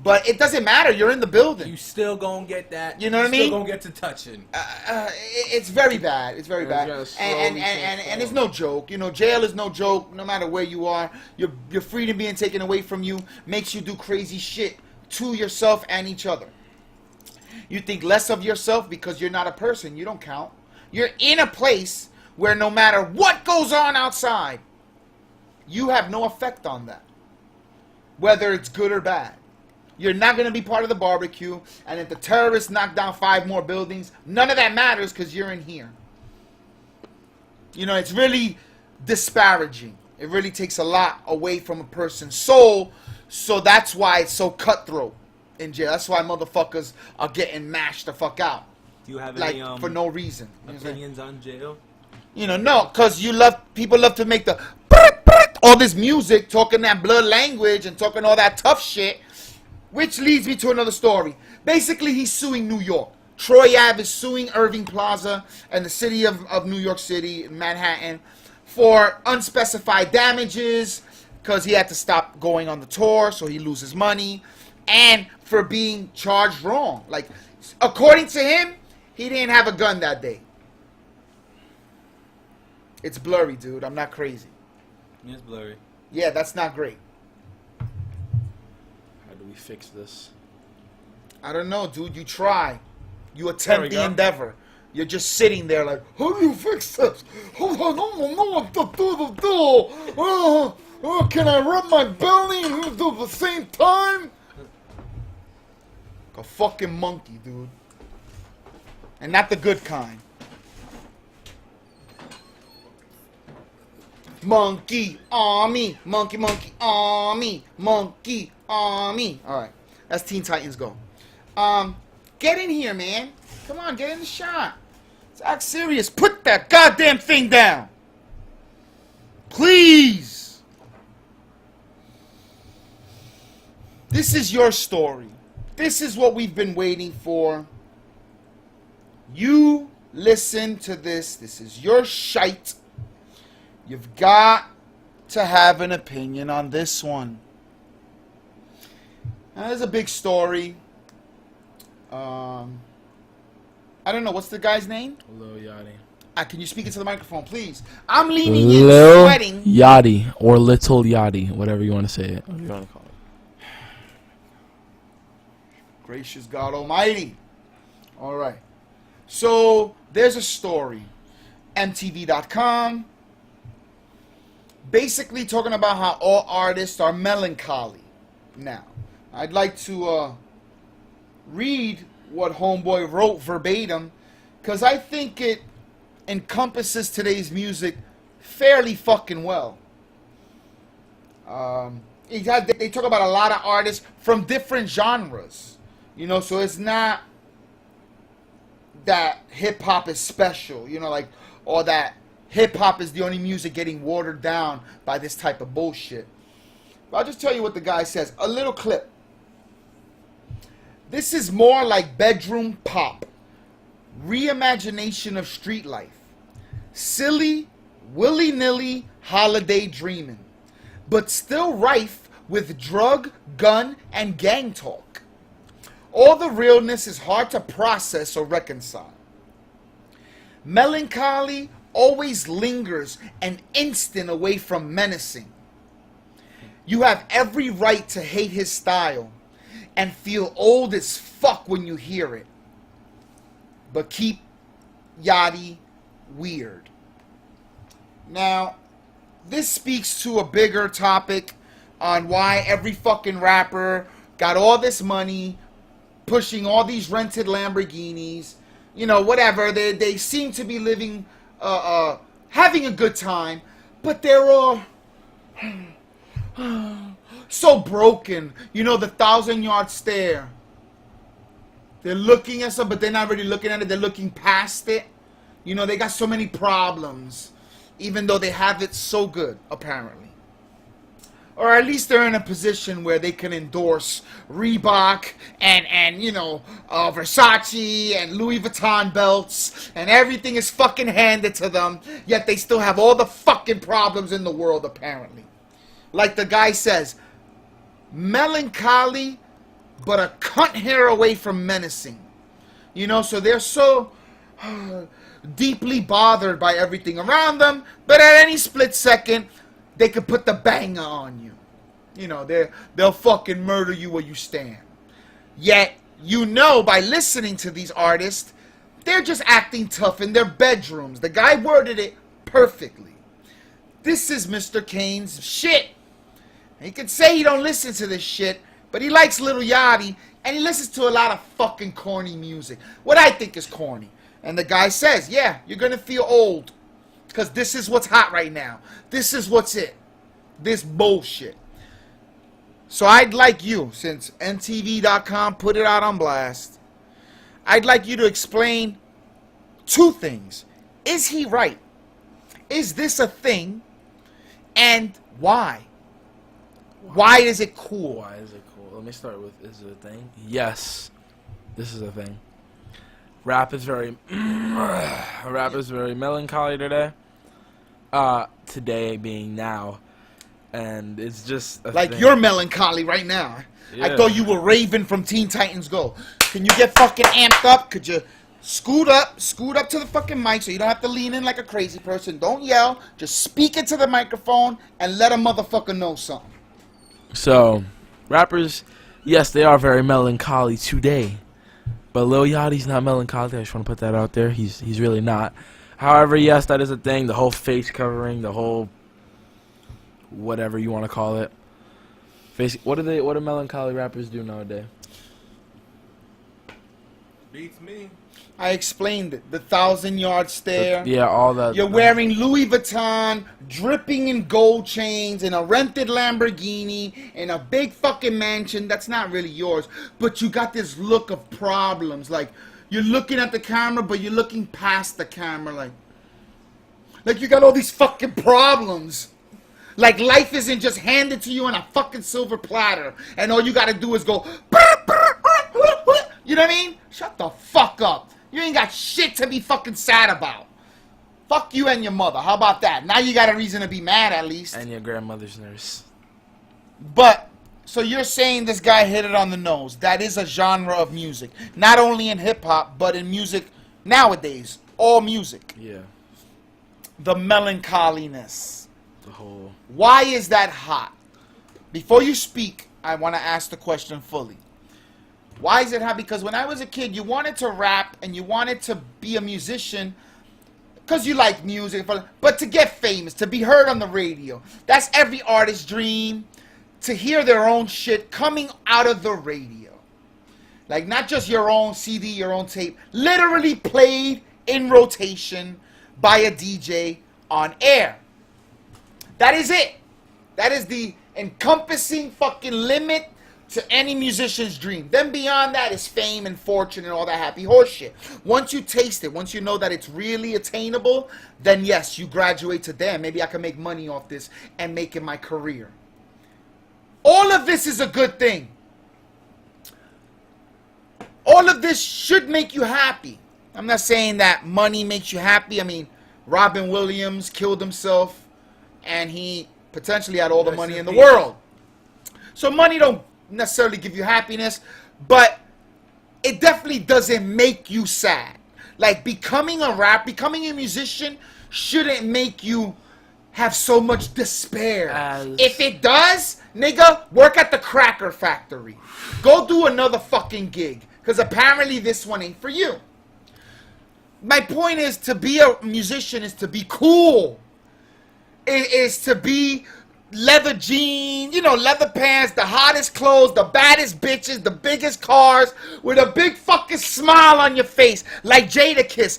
But it doesn't matter. You're in the building. You still gonna get that. You know what I mean? Still gonna get to touching. It's very bad. It's very bad. it's And it's no joke. You know, jail is no joke. No matter where you are, your freedom being taken away from you makes you do crazy shit to yourself and each other. You think less of yourself because you're not a person. You don't count. You're in a place where no matter what goes on outside, you have no effect on that, whether it's good or bad. You're not going to be part of the barbecue, and if the terrorists knock down 5 more buildings, none of that matters because you're in here. You know, it's really disparaging. It really takes a lot away from a person's soul, so that's why it's so cutthroat in jail. That's why motherfuckers are getting mashed the fuck out. Do you have Like, any for no reason. You know what I'm saying? opinions on jail? You know, no, because people love to make the all this music, talking that blood language and talking all that tough shit, which leads me to another story. Basically, he's suing New York. Troy Ave is suing Irving Plaza and the city of New York City, Manhattan, for unspecified damages because he had to stop going on the tour, so he loses money, and for being charged wrong. Like, according to him, he didn't have a gun that day. It's blurry, dude. I'm not crazy. It's blurry. Yeah, that's not great. How do we fix this? I don't know, dude. You try. You attempt the go. endeavor. You're just sitting there like, how do you fix this? Hold on, I don't know what to do. Can I rub my belly at the same time? Like a fucking monkey, dude. And not the good kind. Monkey army, monkey army, monkey army. All right, that's Teen Titans Go. Get in here, man. Come on, get in the shot. Let's act serious. Put that goddamn thing down, please. This is your story. This is what we've been waiting for. You listen to this. This is your shite. You've got to have an opinion on this one. Now, there's a big story. I don't know. What's the guy's name? Lil Yachty. Can you speak into the microphone, please? I'm leaning in, Lil sweating. Yachty or Little Yachty, whatever you want to say it. Whatever you want to call it. Gracious God Almighty. All right. So there's a story. MTV.com. Basically talking about how all artists are melancholy. Now, I'd like to read what Homeboy wrote verbatim, because I think it encompasses today's music fairly fucking well. They talk about a lot of artists from different genres. You know, so it's not that hip-hop is special, you know, like, or that hip-hop is the only music getting watered down by this type of bullshit. But I'll just tell you what the guy says. A little clip. This is more like bedroom pop. Reimagination of street life. Silly, willy-nilly holiday dreaming. But still rife with drug, gun, and gang talk. All the realness is hard to process or reconcile. Melancholy always lingers an instant away from menacing. You have every right to hate his style and feel old as fuck when you hear it. But keep Yachty weird. Now, this speaks to a bigger topic on why every fucking rapper got all this money, pushing all these rented Lamborghinis, you know, whatever. They seem to be living, having a good time, but they're all so broken. You know, the 1,000-yard stare. They're looking at something, but they're not really looking at it. They're looking past it. You know, they got so many problems, even though they have it so good, apparently. Or at least they're in a position where they can endorse Reebok and you know, Versace and Louis Vuitton belts, and everything is fucking handed to them, yet they still have all the fucking problems in the world, apparently. Like the guy says, melancholy but a cunt hair away from menacing. You know, so they're so deeply bothered by everything around them, but at any split second, they could put the banger on you. You know, they'll fucking murder you where you stand. Yet, you know by listening to these artists, they're just acting tough in their bedrooms. The guy worded it perfectly. This is Mr. Cains' shit. He could say he don't listen to this shit, but he likes Lil Yachty, and he listens to a lot of fucking corny music. What I think is corny. And the guy says, yeah, you're going to feel old. Because this is what's hot right now. This is what's it. This bullshit. So I'd like you, since NTV.com put it out on blast, I'd like you to explain two things. Is he right? Is this a thing? And why? Why is it cool? Why is it cool? Let me start with, is it a thing? Yes, this is a thing. Rap is very melancholy today. Today being now, and it's just a like thing. you're melancholy right now. Yeah. I thought you were Raven from Teen Titans Go. Can you get fucking amped up? Could you scoot up to the fucking mic so you don't have to lean in like a crazy person? Don't yell. Just speak into the microphone and let a motherfucker know something. So, rappers, yes, they are very melancholy today. But Lil Yachty's not melancholy. I just want to put that out there. He's really not. However, yes, that is a thing. The whole face covering, the whole whatever you want to call it. Face. What do melancholy rappers do nowadays? Beats me. I explained it. The 1,000-yard stare. Yeah, all that. You're wearing Louis Vuitton, dripping in gold chains, in a rented Lamborghini, in a big fucking mansion that's not really yours. But you got this look of problems. Like, you're looking at the camera, but you're looking past the camera. Like you got all these fucking problems. Like, life isn't just handed to you on a fucking silver platter. And all you gotta do is go, you know what I mean? Shut the fuck up. You ain't got shit to be fucking sad about. Fuck you and your mother. How about that? Now you got a reason to be mad at least. And your grandmother's nurse. But, so you're saying this guy hit it on the nose. That is a genre of music. Not only in hip-hop, but in music nowadays. All music. Yeah. The melancholiness. The whole... Why is that hot? Before you speak, I want to ask the question fully. Why is it hot? Because when I was a kid, you wanted to rap and you wanted to be a musician because you like music, but to get famous, to be heard on the radio. That's every artist's dream, to hear their own shit coming out of the radio. Like, not just your own CD, your own tape, literally played in rotation by a DJ on air. That is it. That is the encompassing fucking limit to any musician's dream. Then beyond that is fame and fortune and all that happy horse shit. Once you taste it, once you know that it's really attainable, then yes, you graduate to, damn, maybe I can make money off this and make it my career. All of this is a good thing. All of this should make you happy. I'm not saying that money makes you happy. I mean, Robin Williams killed himself and he potentially had all the money in the world. So money don't necessarily give you happiness, but it definitely doesn't make you sad. Like, becoming a musician shouldn't make you have so much despair. If it does, nigga, work at the cracker factory. Go do another fucking gig, because apparently this one ain't for you. My point is, to be a musician is to be cool. It is to be leather jeans, you know, leather pants, the hottest clothes, the baddest bitches, the biggest cars, with a big fucking smile on your face, like Jadakiss.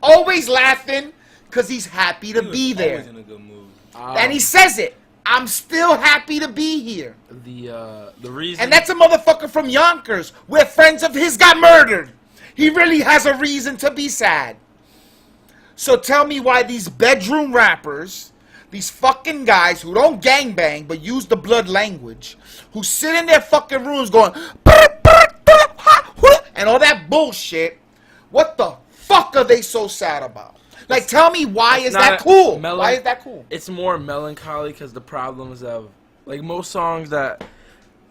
Always laughing, because he's happy to be there. Always in a good mood. And he says it. I'm still happy to be here. The reason... And that's a motherfucker from Yonkers, where friends of his got murdered. He really has a reason to be sad. So tell me why these bedroom rappers, these fucking guys who don't gangbang but use the blood language, who sit in their fucking rooms going and all that bullshit, what the fuck are they so sad about? Like, tell me, why is that cool? Why is that cool? It's more melancholy because the problems of, like, most songs that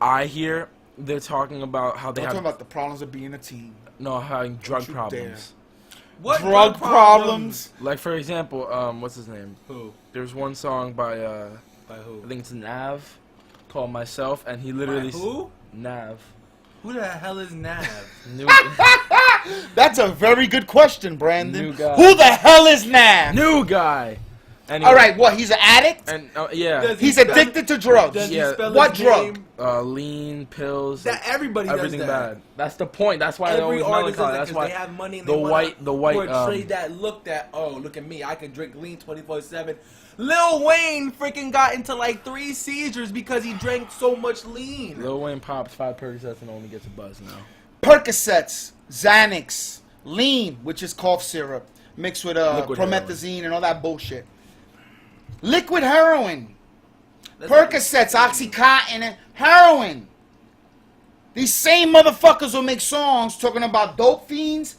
I hear they're talking about how they We're have talking about the problems of being a teen. having drug you problems. What Drug problems? Like for example, what's his name? Who? There's one song by By who? I think it's Nav called Myself, and he literally By who? Nav. Who the hell is Nav? New, That's a very good question, Brandon. New guy. Who the hell is Nav? new guy. Anyway, All right, what? He's an addict? And yeah, Does he He's spell- addicted to drugs. Does he Yeah. spell What his drug? name? lean pills, That everybody everything does that. bad. That's the point. That's why they're Every always artist does melancholy. that That's 'cause why they have money and the they white portray that look that, oh, look at me, I can drink lean 24/7. Lil Wayne freaking got into like 3 seizures because he drank so much lean. Lil Wayne pops 5 Percocets and only gets a buzz now. Percocets, Xanax, lean, which is cough syrup, mixed with Liquid promethazine and all that bullshit. Liquid heroin, That's like- Percocets, Oxycontin, and heroin. These same motherfuckers will make songs talking about dope fiends,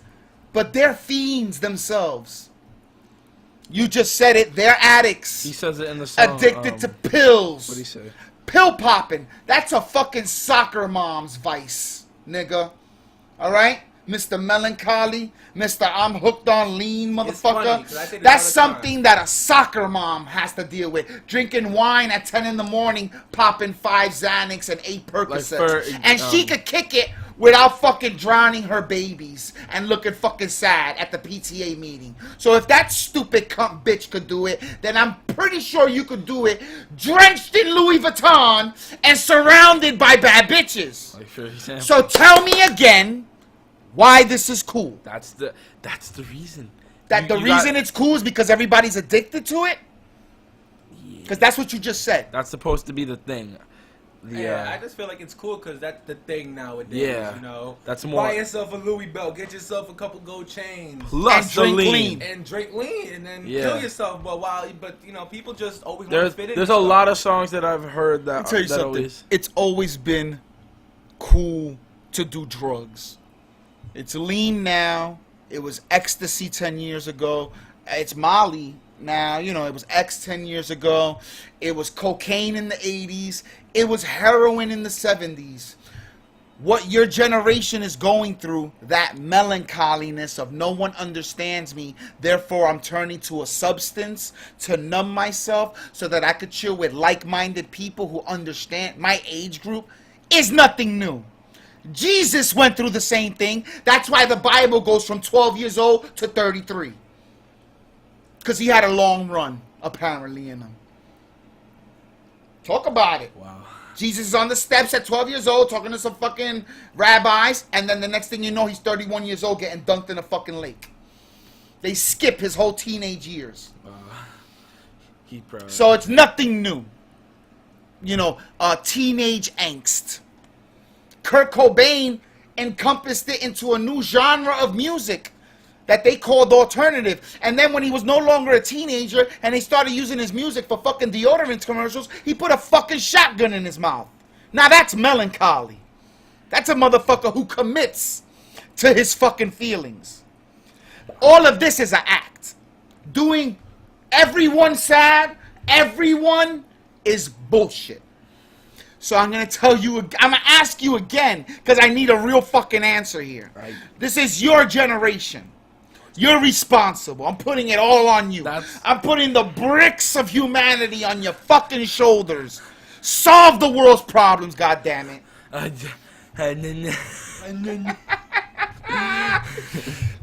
but they're fiends themselves. You just said it. They're addicts. He says it in the song. Addicted to pills. What'd he say? Pill popping. That's a fucking soccer mom's vice, nigga. All right? Mr. Melancholy, Mr. I'm hooked on lean, It's funny, motherfucker. 'cause I say this That's all the time. something that a soccer mom has to deal with. Drinking wine at 10 in the morning, popping 5 Xanax and 8 Percocets. And she could kick it without fucking drowning her babies and looking fucking sad at the PTA meeting. So if that stupid cunt bitch could do it, then I'm pretty sure you could do it drenched in Louis Vuitton and surrounded by bad bitches. Like 50 Cent. So tell me again why this is cool. That's the reason. That You- the you got- reason it's cool is because everybody's addicted to it? Because that's what you just said. That's supposed to be the thing. Yeah, I just feel like it's cool because that's the thing nowadays. Yeah. You know, That's more- Buy yourself a Louis belt, get yourself a couple gold chains, Plus And the drink lean. lean. and drink lean, and then Yeah. kill yourself. But you know, people just always want to fit in. There's a lot of songs that I've heard that, I'll tell you that something. always. It's always been cool to do drugs. It's lean now. It was ecstasy 10 years ago. It's Molly now. You know, it was X 10 years ago. It was cocaine in the 80s. It was heroin in the 70s. What your generation is going through, that melancholiness of no one understands me, therefore I'm turning to a substance to numb myself so that I could chill with like-minded people who understand my age group, is nothing new. Jesus went through the same thing. That's why the Bible goes from 12 years old to 33. Because he had a long run, apparently, in him. Talk about it. Wow. Jesus is on the steps at 12 years old talking to some fucking rabbis, and then the next thing you know, he's 31 years old getting dunked in a fucking lake. They skip his whole teenage years. He probably. So it's nothing new. You know, teenage angst. Kurt Cobain encompassed it into a new genre of music that they called alternative. And then when he was no longer a teenager and they started using his music for fucking deodorant commercials, he put a fucking shotgun in his mouth. Now that's melancholy. That's a motherfucker who commits to his fucking feelings. All of this is an act. Doing everyone sad, everyone is bullshit. So I'm going to tell you, I'm going to ask you again, because I need a real fucking answer here. Right. This is your generation. You're responsible. I'm putting it all on you. I'm putting the bricks of humanity on your fucking shoulders. Solve the world's problems, goddammit.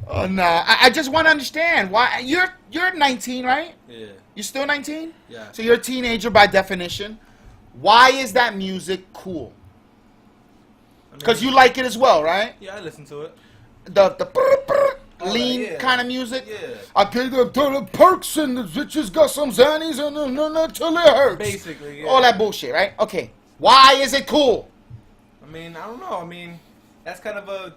Oh, no. I just want to understand. Why you're 19, right? Yeah. You're still 19? Yeah. So you're a teenager by definition. Why is that music cool? Because you like it as well, right? Yeah, I listen to it. The Oh, lean yeah. kind of music. Yeah. I take the perks and the bitches got some zannies and until it hurts. Basically, yeah. All that bullshit, right? Okay. Why is it cool? I mean, I don't know. I mean, that's kind of a,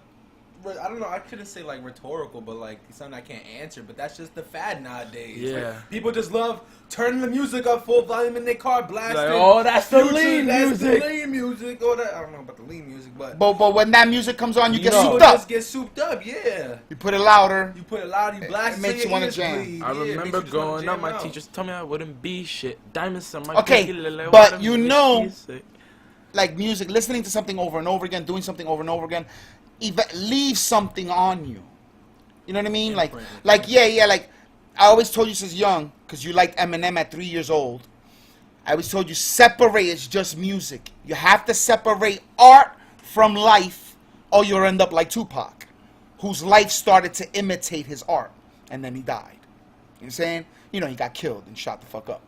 I don't know. I couldn't say like rhetorical, but like something I can't answer. But that's just the fad nowadays. Yeah. Like, people just love turning the music up full volume in their car, blasting. Like, oh, that's the Future, lean that's music. the lean music. Or that, I don't know about the lean music, but But when that music comes on, you get people souped up. just get souped up. Yeah. You put it louder. You put it loud, you blast It makes till you wanna ears jam. bleed. I Yeah, it makes remember you just wanna growing up, jam my out. teachers told me I wouldn't be shit. Diamonds on my Okay, pinky, but what you I'm know- music. like music, listening to something over and over again, doing something over and over again, leaves something on you. You know what I mean? Like yeah. Like I always told you since young, because you liked Eminem at 3 years old. I always told you, separate. It's just music. You have to separate art from life, or you'll end up like Tupac, whose life started to imitate his art, and then he died. You know what I'm saying? You know, he got killed and shot the fuck up.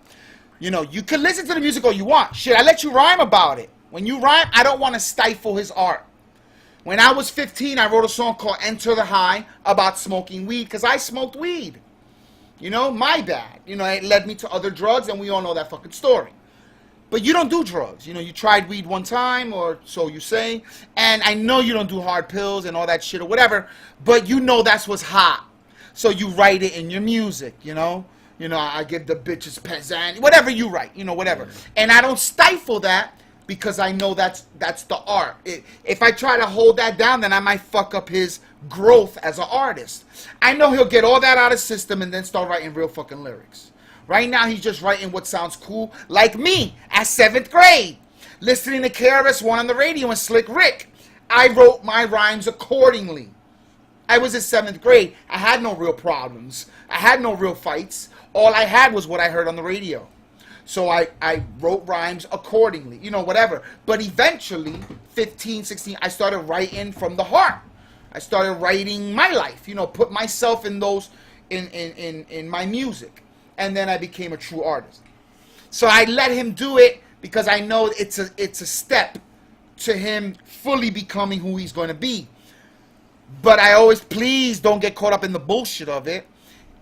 You know, you can listen to the music all you want. Shit, I let you rhyme about it. When you rhyme, I don't want to stifle his art. When I was 15, I wrote a song called Enter the High about smoking weed, because I smoked weed. You know, my bad. You know, it led me to other drugs, and we all know that fucking story. But you don't do drugs. You know, you tried weed one time, or so you say. And I know you don't do hard pills and all that shit or whatever, but you know that's what's hot. So you write it in your music, you know? You know, I give the bitches peasant, whatever you write, you know, whatever. And I don't stifle that because I know that's the art. If I try to hold that down, then I might fuck up his growth as an artist. I know he'll get all that out of his system and then start writing real fucking lyrics. Right now, he's just writing what sounds cool, like me at 7th grade, listening to KRS-One on the radio and Slick Rick. I wrote my rhymes accordingly. I was in 7th grade. I had no real problems. I had no real fights. All I had was what I heard on the radio. So I wrote rhymes accordingly, you know, whatever. But eventually, 15, 16, I started writing from the heart. I started writing my life, you know, put myself in those, in my music. And then I became a true artist. So I let him do it because I know it's a step to him fully becoming who he's going to be. But I always, please don't get caught up in the bullshit of it.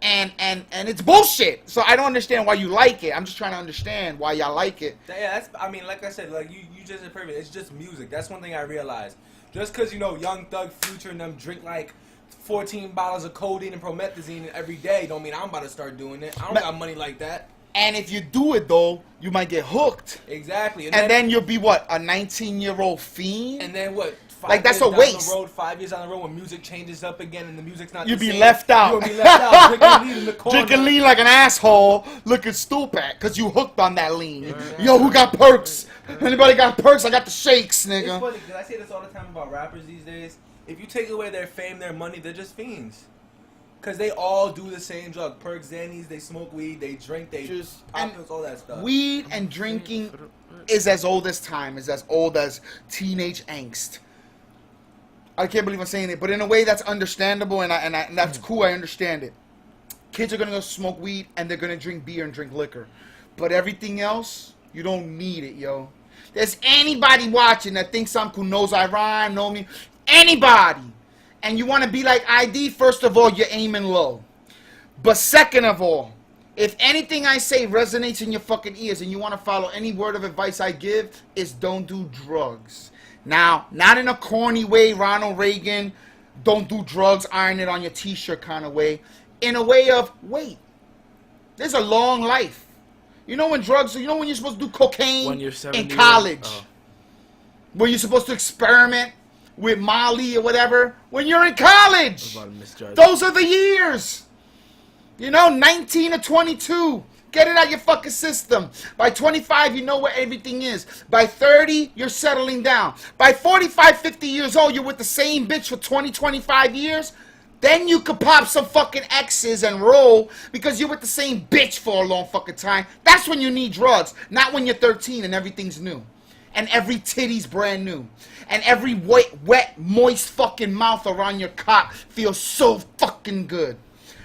And it's bullshit. So I don't understand why you like it. I'm just trying to understand why y'all like it. Yeah, that's, I mean, like I said, like you just said perfect. It's just music. That's one thing I realized. Just because, you know, Young Thug, Future, and them drink like 14 bottles of codeine and promethazine every day don't mean I'm about to start doing it. I don't got money like that. And if you do it, though, you might get hooked. Exactly. And then you'll be, what, a 19-year-old fiend? And then what? 5 that's years a waste. Down the road, 5 years down the road, when music changes up again and the music's not You'll the be same, left out. You'll be left out drinking lean in the corner. Drinking lean like an asshole, looking stupid, because you hooked on that lean. Yo, who got perks? Anybody got perks? I got the shakes, It's nigga. funny, because I say this all the time about rappers these days. If you take away their fame, their money, they're just fiends. Because they all do the same drug. Perks, Xannies, they smoke weed, they drink, they Just- pop pills, all that stuff. Weed and drinking is as old as time, is as old as teenage angst. I can't believe I'm saying it, but in a way that's understandable and that's cool. I understand it. Kids are gonna go smoke weed and they're gonna drink beer and drink liquor, but everything else, you don't need it, yo. There's anybody watching that thinks I'm cool, knows I rhyme, know me, anybody, and you want to be like ID. First of all, you're aiming low, but second of all, if anything I say resonates in your fucking ears and you want to follow any word of advice I give, is don't do drugs. Now, not in a corny way, Ronald Reagan, don't do drugs, iron it on your t-shirt kind of way. In a way of, wait, there's a long life. You know when drugs, you know when you're supposed to do cocaine When you're 70 in college? oh. When you're supposed to experiment with Molly or whatever? When you're in college! About to misjudge. Those are the years! You know, 19 or 22. Get it out your fucking system. By 25, you know where everything is. By 30, you're settling down. By 45, 50 years old, you're with the same bitch for 20, 25 years. Then you could pop some fucking X's and roll because you're with the same bitch for a long fucking time. That's when you need drugs. Not when you're 13 and everything's new. And every titty's brand new. And every wet, moist fucking mouth around your cock feels so fucking good.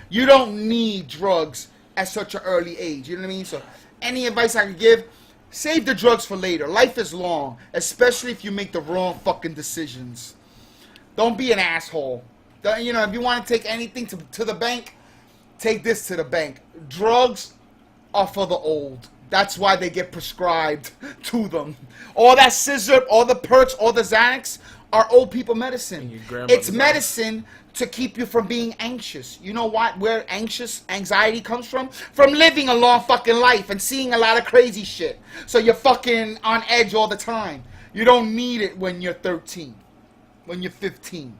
You don't need drugs at such an early age, you know what I mean? So any advice I could give, save the drugs for later. Life is long, especially if you make the wrong fucking decisions. Don't be an asshole. You know, if you want to take anything to the bank, take this to the bank. Drugs are for the old. That's why they get prescribed to them. All that scissor, all the perks, all the Xanax are old people medicine. It's medicine to keep you from being anxious. You know what? Where anxiety comes from? From living a long fucking life and seeing a lot of crazy shit. So you're fucking on edge all the time. You don't need it when you're 13, when you're 15.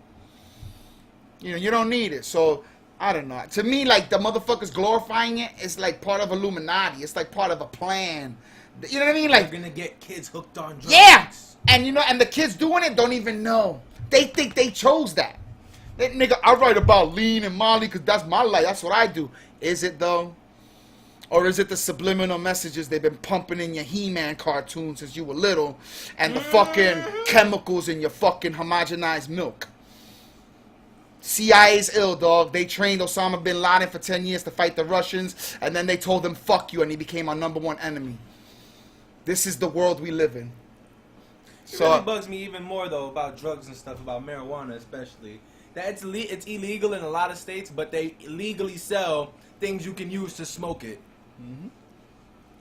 You know, you don't need it. So, I don't know. To me, like, the motherfuckers glorifying it is like part of Illuminati. It's like part of a plan You know what I mean? They're Like, gonna get kids hooked on drugs. yeah. And you know, and the kids doing it don't even know. They think they chose that. That nigga, I write about lean and Molly because that's my life. That's what I do. Is it though? Or is it the subliminal messages they've been pumping in your He-Man cartoons since you were little, and the fucking chemicals in your fucking homogenized milk? CIA's ill, dog. They trained Osama bin Laden for 10 years to fight the Russians, and then they told him, fuck you, and he became our #1 enemy. This is the world we live in. It really bugs me even more, though, about drugs and stuff, about marijuana especially. That it's illegal in a lot of states, but they legally sell things you can use to smoke it. Mm-hmm.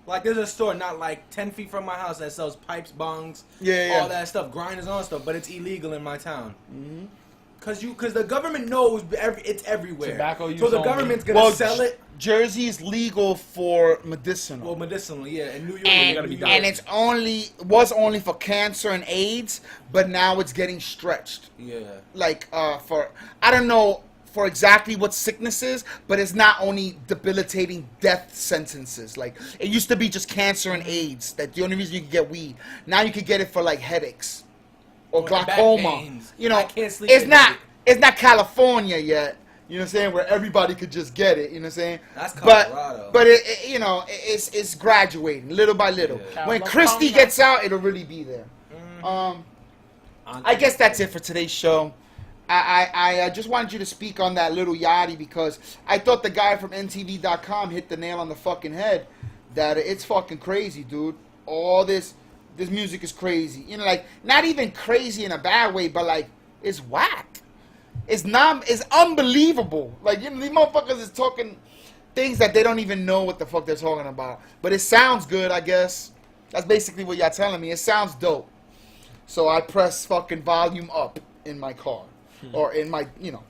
Like, there's a store not like 10 feet from my house that sells pipes, bongs, all that stuff, grinders on stuff, but it's illegal in my town. Mm-hmm. Cause the government knows it's everywhere. Tobacco use so the only. government's gonna sell it. Jersey is legal for medicinal. Well, medicinal, yeah. In New York, and it's was only for cancer and AIDS, but now it's getting stretched. Yeah. Like for I don't know for exactly what sickness is, but it's not only debilitating death sentences. Like it used to be just cancer and AIDS. That's the only reason you could get weed. Now you could get it for like headaches or glaucoma. You know, I can't sleep it's not California yet. You know what I'm saying? Where everybody could just get it. You know what I'm saying? That's Colorado. But it you know, it's graduating little by little. Yeah. When Christy gets out, it'll really be there. Mm-hmm. I guess that's it for today's show. I just wanted you to speak on that little Yachty because I thought the guy from NTV.com hit the nail on the fucking head. That it's fucking crazy, dude. All this music is crazy. You know, like not even crazy in a bad way, but like it's whack. It's unbelievable. Like, you know, these motherfuckers is talking things that they don't even know what the fuck they're talking about. But it sounds good, I guess. That's basically what y'all telling me. It sounds dope. So I press fucking volume up in my car. Or in my, you know,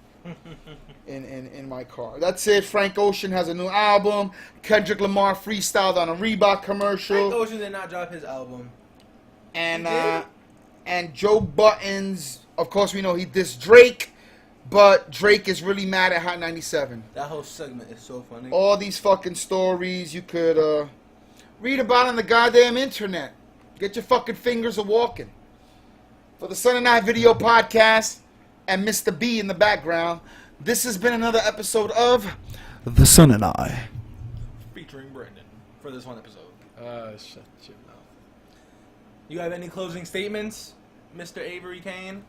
in my car. That's it. Frank Ocean has a new album. Kendrick Lamar freestyled on a Reebok commercial. Frank Ocean did not drop his album. And Joe Buttons, of course we know he dissed Drake. But Drake is really mad at Hot 97. That whole segment is so funny. All these fucking stories you could read about on the goddamn internet. Get your fucking fingers a-walking. For the Son and I Video Podcast and Mr. B in the background, this has been another episode of The Son and I. Featuring Brandon for this one episode. Shut your mouth. You have any closing statements, Mr. Avery Kane?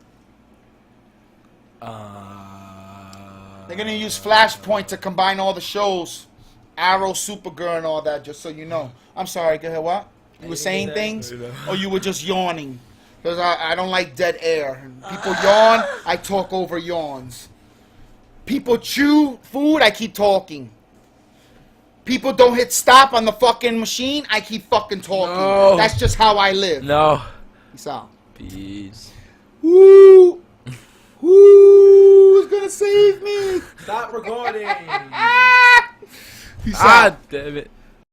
They're gonna use Flashpoint to combine all the shows, Arrow, Supergirl, and all that. Just so you know. I'm sorry. Go ahead. What? You were saying things, or you were just yawning? Because I don't like dead air. People yawn. I talk over yawns. People chew food. I keep talking. People don't hit stop on the fucking machine. I keep fucking talking. No. That's just how I live. No. Peace out. Peace. Woo! Who's gonna save me? Stop recording. Peace out. God damn it.